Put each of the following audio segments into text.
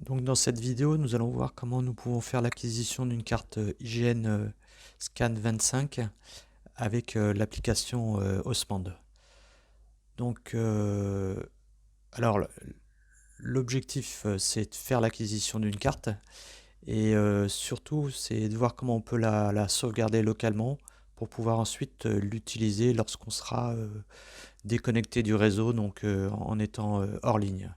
Donc dans cette vidéo, nous allons voir comment nous pouvons faire l'acquisition d'une carte IGN Scan25 avec l'application Osmand. Donc, alors l'objectif c'est de faire l'acquisition d'une carte et surtout c'est de voir comment on peut la sauvegarder localement pour pouvoir ensuite l'utiliser lorsqu'on sera déconnecté du réseau, donc en étant hors ligne.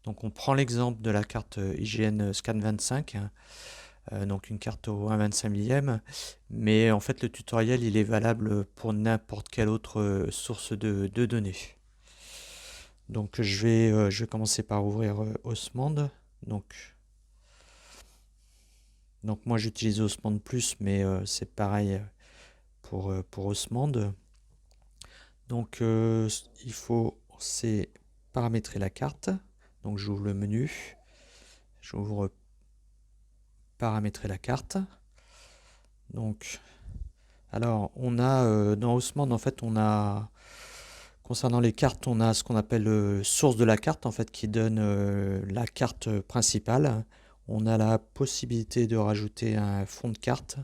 Donc on prend l'exemple de la carte IGN Scan25, donc une carte au 1/25 millième, mais en fait le tutoriel il est valable pour n'importe quelle autre source de données. Donc je vais commencer par ouvrir Osmand. Donc moi j'utilise Osmand Plus, mais c'est pareil pour Osmand. Donc il faut paramétrer la carte. Donc j'ouvre le menu, j'ouvre paramétrer la carte. Donc, alors on a dans Osmand en fait concernant les cartes, on a ce qu'on appelle source de la carte en fait qui donne la carte principale. On a la possibilité de rajouter un fond de carte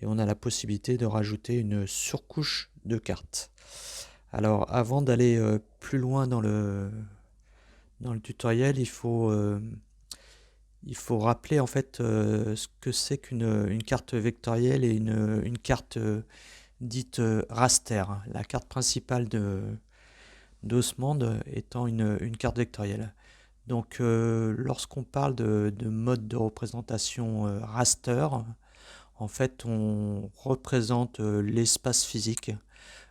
et on a la possibilité de rajouter une surcouche de carte. Alors avant d'aller plus loin dans le tutoriel, il faut rappeler en fait ce que c'est qu'une carte vectorielle et une carte dite raster. La carte principale d'Osmand étant une carte vectorielle. Donc lorsqu'on parle de mode de représentation raster, en fait on représente l'espace physique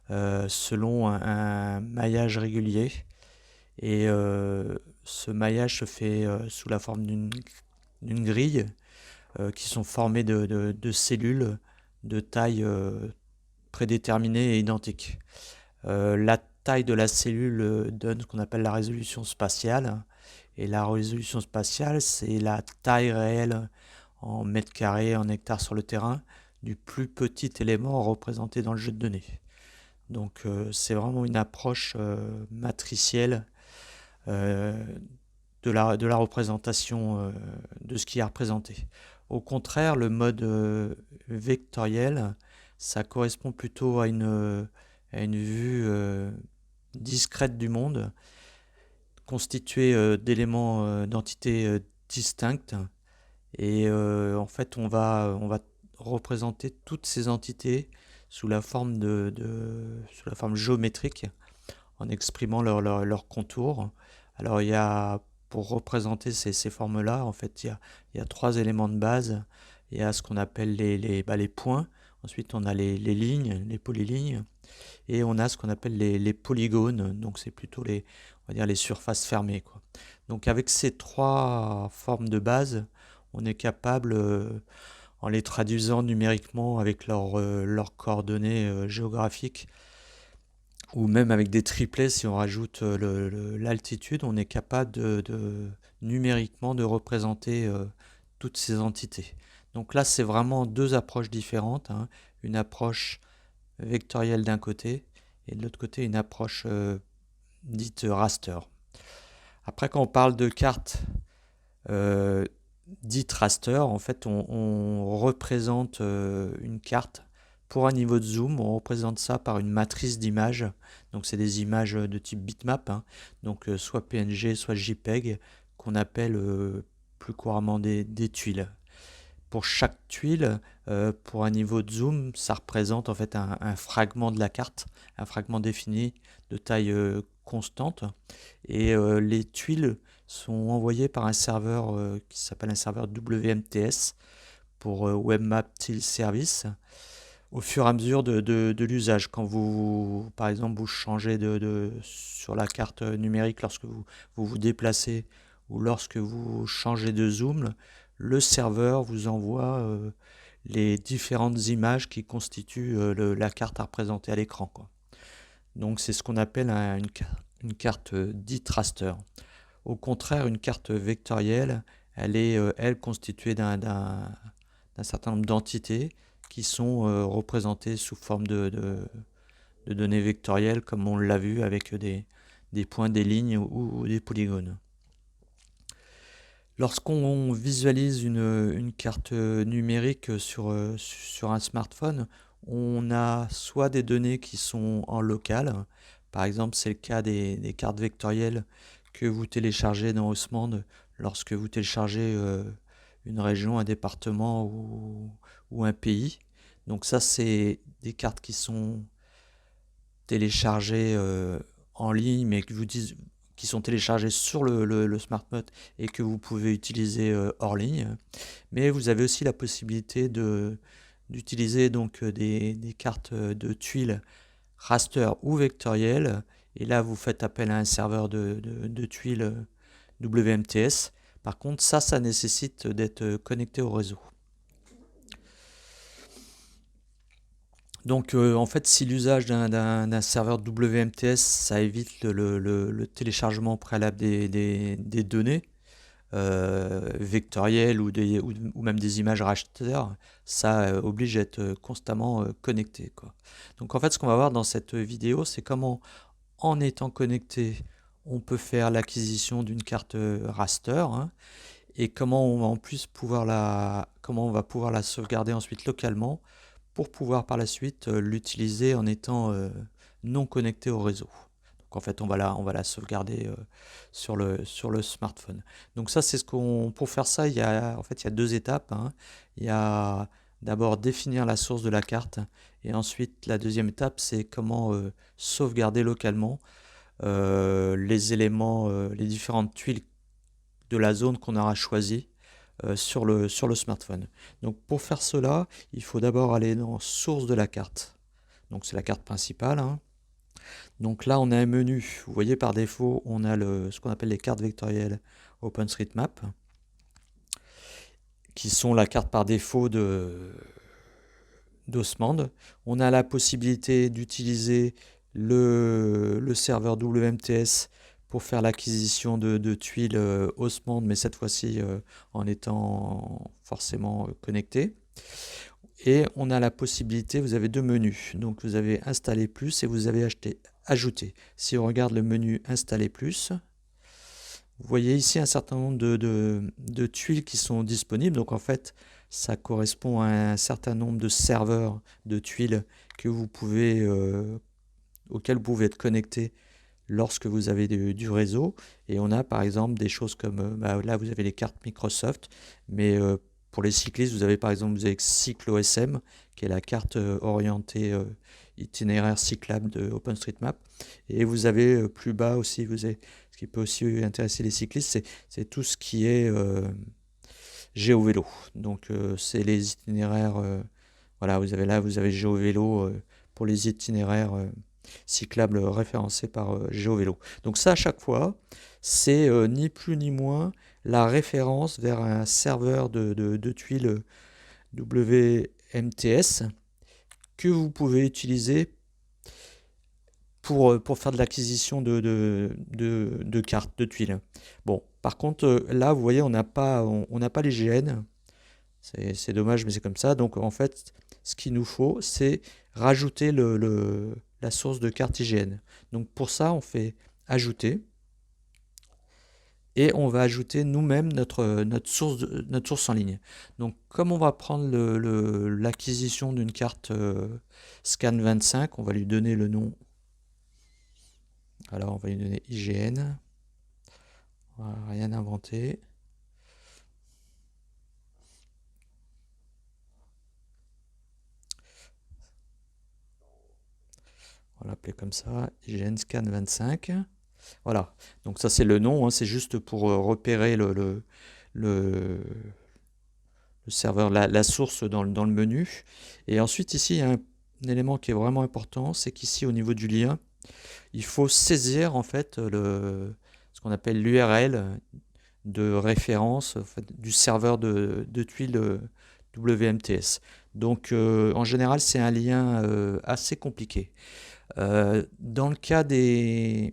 selon un maillage régulier. Et ce maillage se fait sous la forme d'une grille qui sont formées de cellules de taille prédéterminée et identique. La taille de la cellule donne ce qu'on appelle la résolution spatiale. Et la résolution spatiale, c'est la taille réelle en mètres carrés, en hectares sur le terrain, du plus petit élément représenté dans le jeu de données. Donc c'est vraiment une approche matricielle euh, de la représentation de ce qui est représenté. Au contraire, le mode vectoriel, ça correspond plutôt à une vue discrète du monde, constituée d'éléments, d'entités distinctes. Et en fait, on va représenter toutes ces entités sous la forme sous la forme géométrique, en exprimant leur contour. Alors pour représenter ces formes-là, en fait, il y a trois éléments de base. Il y a ce qu'on appelle les points. Ensuite, on a les lignes, les polylignes. Et on a ce qu'on appelle les polygones. Donc, c'est plutôt on va dire les surfaces fermées, quoi. Donc, avec ces trois formes de base, on est capable, en les traduisant numériquement avec leurs coordonnées géographiques, ou même avec des triplets, si on rajoute l'altitude, on est capable numériquement de représenter toutes ces entités. Donc là, c'est vraiment deux approches différentes, hein. Une approche vectorielle d'un côté et de l'autre côté une approche dite raster. Après, quand on parle de cartes dites raster, en fait, on représente une carte. Pour un niveau de zoom, on représente ça par une matrice d'images. Donc c'est des images de type bitmap, hein. Donc soit PNG, soit JPEG, qu'on appelle plus couramment des tuiles. Pour chaque tuile, pour un niveau de zoom, ça représente en fait un fragment de la carte, un fragment défini de taille constante. Et les tuiles sont envoyées par un serveur qui s'appelle un serveur WMTS pour Webmap Tile Service au fur et à mesure de l'usage. Quand par exemple, vous changez sur la carte numérique lorsque vous déplacez ou lorsque vous changez de zoom, le serveur vous envoie les différentes images qui constituent la carte à représenter à l'écran, quoi. Donc c'est ce qu'on appelle une carte dite raster. Au contraire, une carte vectorielle, elle est elle constituée d'un certain nombre d'entités qui sont représentées sous forme de données vectorielles, comme on l'a vu avec des points, des lignes ou des polygones. Lorsqu'on visualise une carte numérique sur un smartphone, on a soit des données qui sont en local, par exemple c'est le cas des cartes vectorielles que vous téléchargez dans Haussmann lorsque vous téléchargez une région, un département ou un pays. Donc ça c'est des cartes qui sont téléchargées en ligne, mais qui sont téléchargées sur le smartphone et que vous pouvez utiliser hors ligne. Mais vous avez aussi la possibilité d'utiliser donc des cartes de tuiles raster ou vectorielles. Et là, vous faites appel à un serveur de tuiles WMTS. Par contre, ça nécessite d'être connecté au réseau. Donc en fait, si l'usage d'un serveur WMTS, ça évite le téléchargement préalable des données vectorielles ou même des images raster, ça oblige à être constamment connecté, quoi. Donc en fait, ce qu'on va voir dans cette vidéo, c'est comment, en étant connecté, on peut faire l'acquisition d'une carte raster, hein, et comment on va en plus comment on va pouvoir la sauvegarder ensuite localement pour pouvoir par la suite l'utiliser en étant non connecté au réseau. Donc en fait, on va la sauvegarder sur le smartphone. Donc ça, c'est pour faire ça, il y a deux étapes, hein. Il y a d'abord définir la source de la carte, et ensuite la deuxième étape, c'est comment sauvegarder localement les éléments, les différentes tuiles de la zone qu'on aura choisie sur le smartphone. Donc pour faire cela, il faut d'abord aller dans source de la carte. Donc c'est la carte principale, hein. Donc là on a un menu. Vous voyez, par défaut on a ce qu'on appelle les cartes vectorielles OpenStreetMap, qui sont la carte par défaut d'Haussmann. On a la possibilité d'utiliser le serveur WMTS pour faire l'acquisition de tuiles Haussmann, mais cette fois-ci en étant forcément connecté. Et on a la possibilité, vous avez deux menus. Donc vous avez installer plus et vous avez ajouter. Si on regarde le menu installer plus, vous voyez ici un certain nombre de tuiles qui sont disponibles. Donc en fait, ça correspond à un certain nombre de serveurs de tuiles que vous pouvez, auxquels vous pouvez être connecté lorsque vous avez du réseau. Et on a par exemple des choses comme, là vous avez les cartes Microsoft, mais pour les cyclistes, vous avez par exemple CycloSM, qui est la carte orientée itinéraire cyclable de OpenStreetMap. Et vous avez plus bas aussi, ce qui peut aussi intéresser les cyclistes, c'est tout ce qui est GeoVélo. Donc c'est les itinéraires, voilà, vous avez GeoVélo pour les itinéraires cyclables référencés par GeoVélo. Donc ça, à chaque fois, c'est ni plus ni moins la référence vers un serveur de tuiles WMTS que vous pouvez utiliser pour faire de l'acquisition de cartes, de tuiles. Bon, par contre, là, vous voyez, on n'a pas l'IGN. C'est dommage, mais c'est comme ça. Donc, en fait, ce qu'il nous faut, c'est rajouter la source de carte IGN. Donc, pour ça, on fait ajouter. Et on va ajouter nous-mêmes notre source en ligne. Donc, comme on va prendre l'acquisition d'une carte Scan25, on va lui donner le nom. Alors, on va lui donner IGN. On va rien inventer. On va l'appeler comme ça, IGN Scan 25. Voilà, donc ça c'est le nom, hein, c'est juste pour repérer le serveur, la source dans le menu. Et ensuite ici, il y a un élément qui est vraiment important, c'est qu'ici au niveau du lien, il faut saisir en fait ce qu'on appelle l'URL de référence en fait, du serveur de tuiles WMTS. Donc en général, c'est un lien assez compliqué. Dans le cas des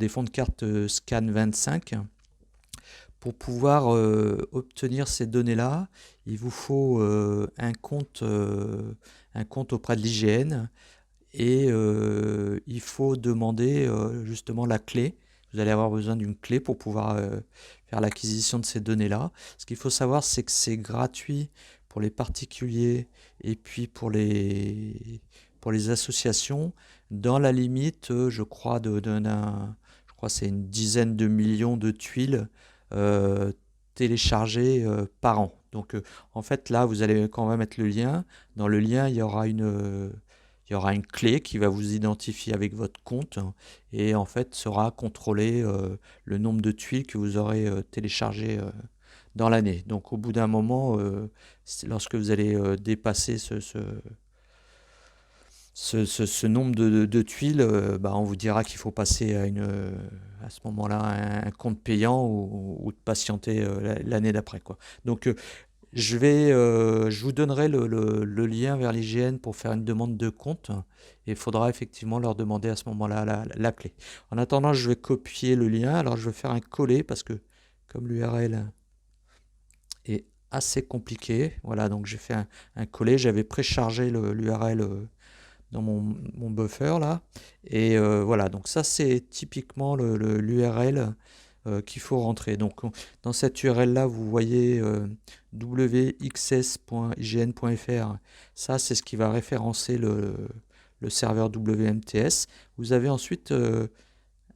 fonds de cartes Scan25, pour pouvoir obtenir ces données-là, il vous faut un compte auprès de l'IGN, et il faut demander justement la clé vous allez avoir besoin d'une clé pour pouvoir faire l'acquisition de ces données-là. Ce qu'il faut savoir, c'est que c'est gratuit pour les particuliers et puis pour les associations, dans la limite, je crois, je crois que c'est une dizaine de millions de tuiles euh, téléchargées par an. Donc, en fait, là, vous allez quand même mettre le lien. Dans le lien, il y aura une clé qui va vous identifier avec votre compte et en fait sera contrôlé le nombre de tuiles que vous aurez téléchargées dans l'année. Donc, au bout d'un moment, lorsque vous allez dépasser ce nombre de tuiles, bah, on vous dira qu'il faut passer à ce moment-là un compte payant ou de patienter l'année d'après, quoi. Donc, je vous donnerai le lien vers l'IGN pour faire une demande de compte et il faudra effectivement leur demander à ce moment-là la clé. En attendant, je vais copier le lien. Alors, je vais faire un coller parce que comme l'URL est assez compliqué, voilà, donc j'ai fait un coller. J'avais préchargé l'URL dans mon buffer là. Et voilà, donc ça c'est typiquement l'URL qu'il faut rentrer. Donc dans cette URL là, vous voyez wxs.ign.fr. Ça c'est ce qui va référencer le serveur WMTS. Vous avez ensuite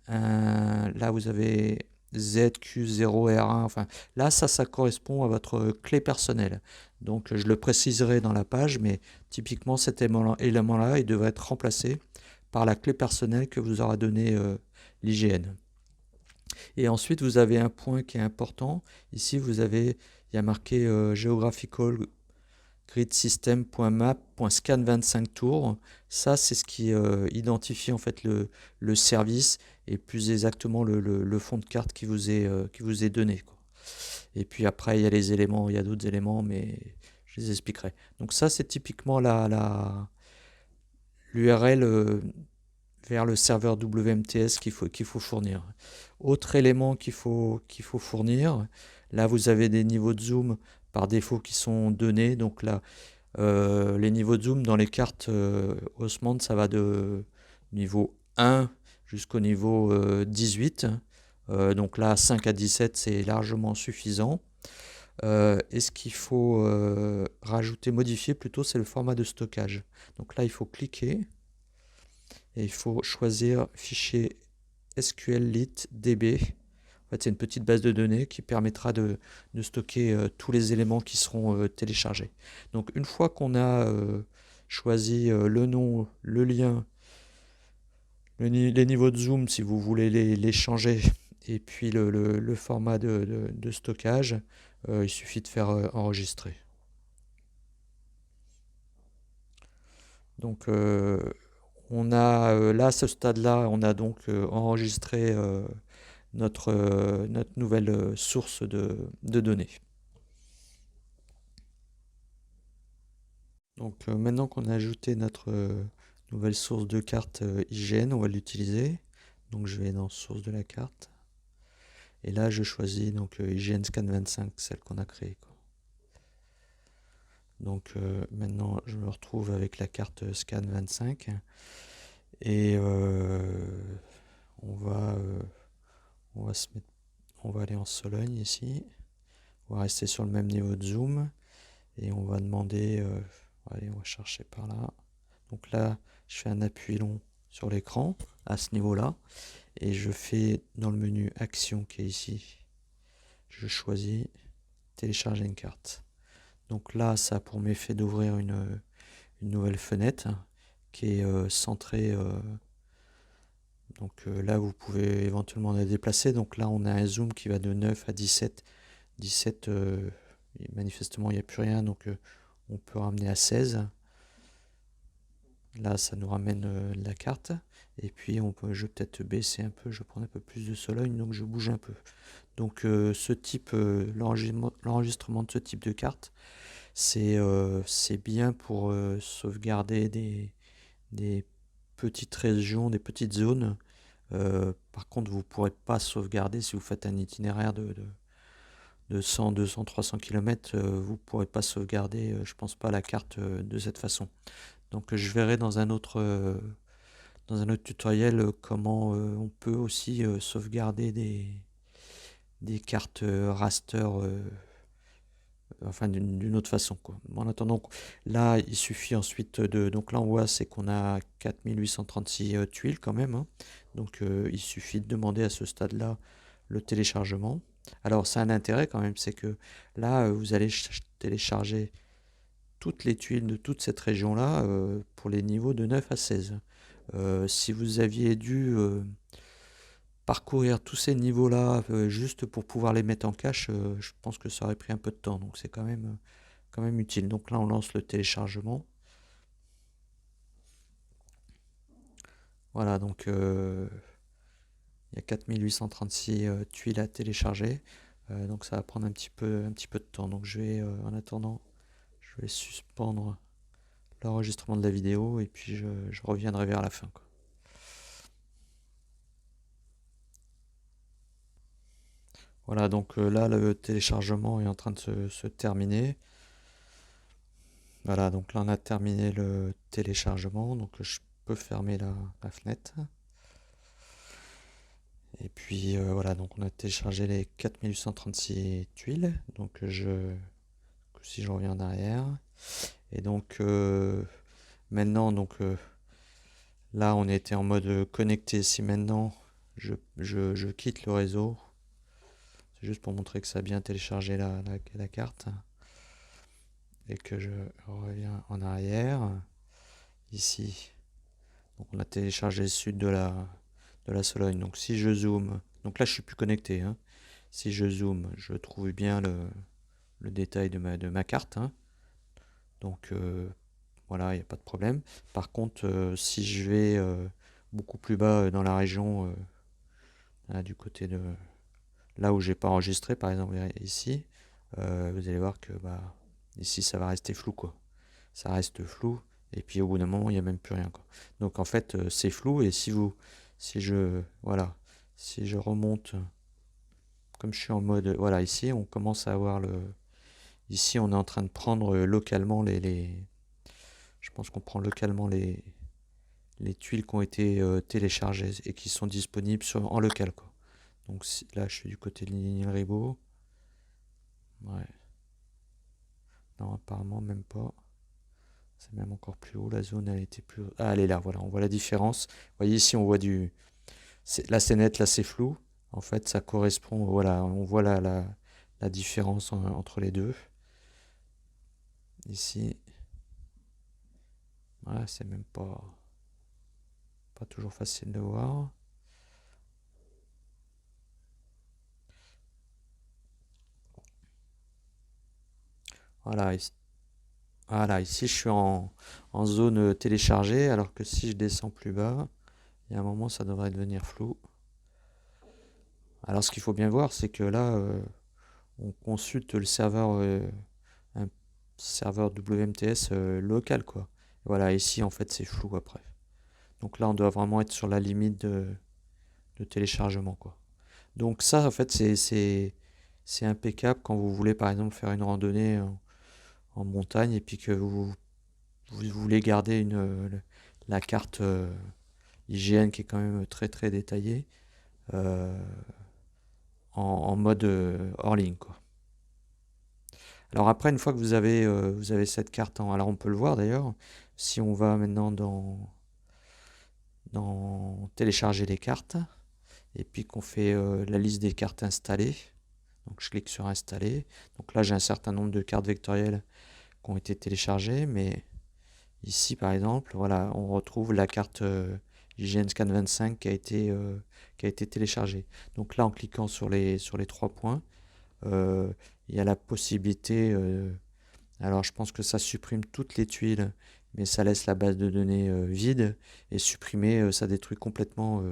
là vous avez ZQ0R1, enfin là ça correspond à votre clé personnelle. Donc je le préciserai dans la page, mais typiquement cet élément-là, il devrait être remplacé par la clé personnelle que vous aura donné l'IGN. Et ensuite vous avez un point qui est important. Ici il y a marqué Geographical Grid System.map.scan25 tours. Ça, c'est ce qui identifie en fait le service et plus exactement le fond de carte qui vous est donné, quoi. Et puis après, il y a les éléments, il y a d'autres éléments, mais je les expliquerai. Donc ça, c'est typiquement l'URL vers le serveur WMTS qu'il faut fournir. Autre élément qu'il faut fournir, là vous avez des niveaux de zoom par défaut qui sont donnés. Donc là, les niveaux de zoom dans les cartes Osmand, ça va de niveau 1 jusqu'au niveau 18. Donc là, 5 à 17, c'est largement suffisant. Et ce qu'il faut rajouter, modifier plutôt, c'est le format de stockage. Donc là, il faut cliquer et il faut choisir fichier SQLite DB. En fait, c'est une petite base de données qui permettra de stocker tous les éléments qui seront téléchargés. Donc une fois qu'on a choisi le nom, le lien, les niveaux de zoom si vous voulez les changer, et puis le format de stockage, il suffit de faire enregistrer. Donc on a là, à ce stade-là, on a donc enregistré notre nouvelle source de données. Donc maintenant qu'on a ajouté notre nouvelle source de carte IGN, on va l'utiliser. Donc je vais dans source de la carte. Et là je choisis donc IGN Scan 25, celle qu'on a créée, quoi. Donc maintenant je me retrouve avec la carte Scan 25. Et on va aller en Sologne ici. On va rester sur le même niveau de zoom. Et on va demander, allez, on va chercher par là. Donc là, je fais un appui long sur l'écran à ce niveau-là. Et je fais dans le menu Action qui est ici, je choisis télécharger une carte. Donc là, ça a pour effet d'ouvrir une nouvelle fenêtre qui est centrée. Donc là, vous pouvez éventuellement la déplacer. Donc là, on a un zoom qui va de 9 à 17. 17, manifestement, il n'y a plus rien. Donc on peut ramener à 16. Là, ça nous ramène la carte. Et puis, je vais peut-être baisser un peu. Je vais prendre un peu plus de Sologne. Donc, je bouge un peu. Donc, l'enregistrement de ce type de carte, c'est bien pour sauvegarder des petites régions, des petites zones. Par contre, vous ne pourrez pas sauvegarder si vous faites un itinéraire de 100, 200, 300 km. Vous ne pourrez pas sauvegarder, je pense pas, la carte de cette façon. Donc je verrai dans un autre dans un autre tutoriel comment on peut aussi sauvegarder des cartes raster, enfin d'une autre façon, quoi. En attendant, là il suffit ensuite donc là on voit c'est qu'on a 4836 tuiles quand même, hein. Donc il suffit de demander à ce stade-là le téléchargement. Alors ça a un intérêt quand même, c'est que là vous allez télécharger toutes les tuiles de toute cette région-là pour les niveaux de 9 à 16. Si vous aviez dû parcourir tous ces niveaux-là juste pour pouvoir les mettre en cache, je pense que ça aurait pris un peu de temps. Donc c'est quand même utile. Donc là, on lance le téléchargement. Voilà, donc il y a 4836 tuiles à télécharger. Donc ça va prendre un petit peu de temps. Donc je vais, en attendant, je vais suspendre l'enregistrement de la vidéo et puis je reviendrai vers la fin, quoi. Voilà, donc là, le téléchargement est en train de se terminer. Voilà, donc là, on a terminé le téléchargement. Donc je peux fermer la fenêtre. Et puis voilà, donc on a téléchargé les 4836 tuiles. Donc si je reviens en arrière. Et donc maintenant, donc là, on était en mode connecté. Si maintenant je quitte le réseau, c'est juste pour montrer que ça a bien téléchargé la carte. Et que je reviens en arrière. Ici, donc on a téléchargé le sud de la Sologne. Donc si je zoome, donc là je suis plus connecté, hein. Si je zoome, je trouve bien le détail de ma carte, hein. Donc voilà, il n'y a pas de problème. Par contre, si je vais beaucoup plus bas dans la région, là, du côté de là où j'ai pas enregistré, par exemple ici, vous allez voir que bah, ici ça va rester flou, quoi. Ça reste flou. Et puis au bout d'un moment, il n'y a même plus rien, quoi. Donc en fait, c'est flou. Et voilà, si je remonte, comme je suis en mode, voilà, ici, on commence à avoir ici, on est en train de prendre localement je pense qu'on prend localement les tuiles qui ont été téléchargées et qui sont disponibles en local, quoi. Donc là, je suis du côté de l'île Ribot. Ouais. Non, apparemment, même pas. C'est même encore plus haut. La zone, elle était plus. Ah, elle est là, voilà. On voit la différence. Vous voyez, ici, on voit là, c'est net, là, c'est flou. En fait, ça correspond. Voilà, on voit la différence entre les deux. Ici. Voilà, c'est même pas toujours facile de voir. Voilà, ici, je suis en zone téléchargée, alors que si je descends plus bas, il y a un moment, ça devrait devenir flou. Alors, ce qu'il faut bien voir, c'est que là, on consulte le serveur, un serveur WMTS local, quoi. Voilà, ici, en fait, c'est flou après. Donc là, on doit vraiment être sur la limite de téléchargement, quoi. Donc ça, en fait, c'est impeccable quand vous voulez, par exemple, faire une randonnée en montagne et puis que vous voulez garder la carte IGN qui est quand même très très détaillée euh, en mode hors ligne, quoi. Alors après, une fois que vous avez cette carte alors on peut le voir d'ailleurs, si on va maintenant dans télécharger les cartes, et puis qu'on fait la liste des cartes installées, donc je clique sur installer, donc là j'ai un certain nombre de cartes vectorielles qui ont été téléchargées, mais ici par exemple, voilà, on retrouve la carte IGN Scan 25 qui a été téléchargée. Donc là en cliquant sur les 3 points, il y a la possibilité, alors je pense que ça supprime toutes les tuiles, mais ça laisse la base de données vide, et supprimer, ça détruit complètement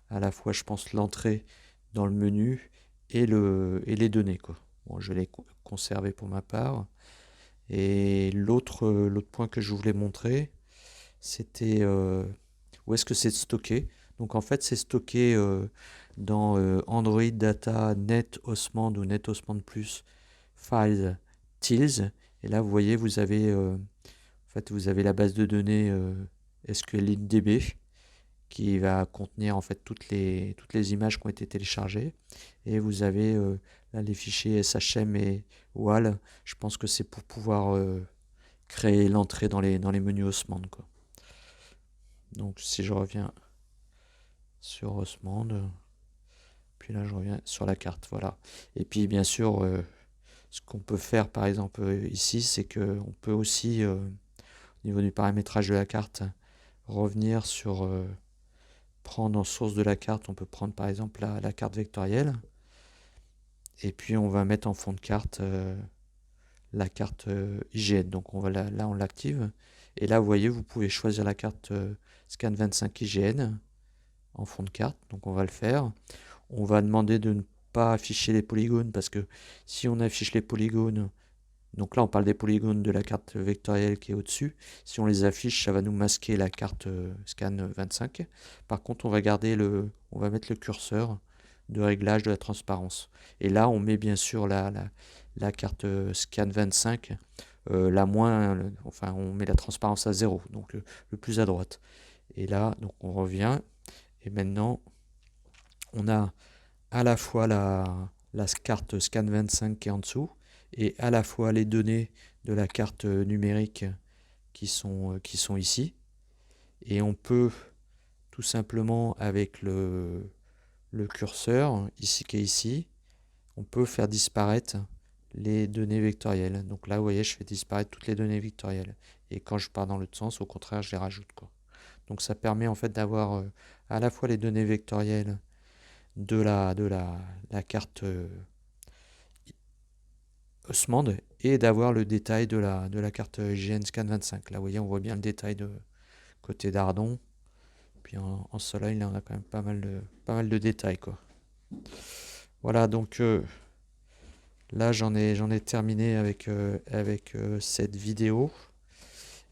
à la fois, je pense, l'entrée dans le menu et les données, quoi. Bon, je l'ai conservé pour ma part. Et l'autre point que je voulais montrer, c'était où est-ce que c'est stocké. Donc en fait, c'est stocké dans Android Data Net Osmand ou Net Osmand Plus Files Tils. Et là, vous voyez, vous avez la base de données SQLite DB qui va contenir en fait toutes les images qui ont été téléchargées. Et vous avez là les fichiers SHM et WAL. Je pense que c'est pour pouvoir créer l'entrée dans les menus Haussmann, quoi. Donc si je reviens sur Haussmann, puis là je reviens sur la carte, voilà. Et puis bien sûr, ce qu'on peut faire par exemple ici, c'est qu'on peut aussi, au niveau du paramétrage de la carte, revenir sur prendre en source de la carte. On peut prendre par exemple la carte vectorielle, et puis on va mettre en fond de carte la carte IGN. Donc là on l'active, et là vous voyez, vous pouvez choisir la carte Scan 25 IGN en fond de carte. Donc on va le faire. On va demander de ne pas afficher les polygones, parce que si on affiche les polygones, donc là on parle des polygones de la carte vectorielle qui est au-dessus, si on les affiche, ça va nous masquer la carte Scan 25. Par contre, on va mettre le curseur de réglage de la transparence, et là on met bien sûr la carte Scan 25 la moins, enfin on met la transparence à 0, donc le plus à droite. Et là donc on revient, et maintenant on a à la fois la carte Scan 25 qui est en dessous, et à la fois les données de la carte numérique qui sont ici. Et on peut tout simplement, avec le curseur ici qui est ici, on peut faire disparaître les données vectorielles. Donc là vous voyez, je fais disparaître toutes les données vectorielles, et quand je pars dans l'autre sens, au contraire, je les rajoute, quoi. Donc ça permet en fait d'avoir à la fois les données vectorielles de la carte Haussmann, et d'avoir le détail de la carte IGN Scan 25. Là vous voyez, on voit bien le détail de côté d'Ardon. Puis en soleil, là on a quand même pas mal de détails, quoi. Voilà, donc là j'en ai terminé avec cette vidéo,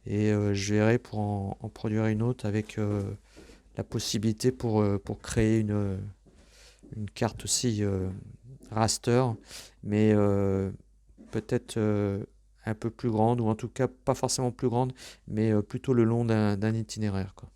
et je verrai pour en produire une autre avec la possibilité pour créer une carte aussi raster, mais peut-être un peu plus grande, ou en tout cas pas forcément plus grande, mais plutôt le long d'un itinéraire, quoi.